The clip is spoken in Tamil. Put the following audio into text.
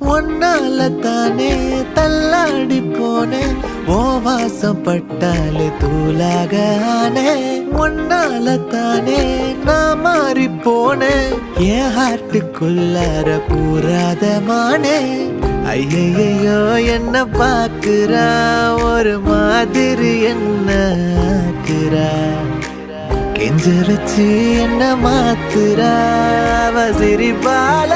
ஒன்னால தானே தள்ளாடி போனேன் ஓ வாசம் பட்டாலே தூளாக ஆனே ஒன்னால தானே நான் மாறி போனேன் என் ஹார்ட்டுக்குள்ளார பூராதமானே ஐயையோ என்ன பாக்குறா ஒரு மாதிரி என்ன ஆக்குறா கெஞ்ச வச்சு என்ன மாத்துறா அவ சிரிப்பால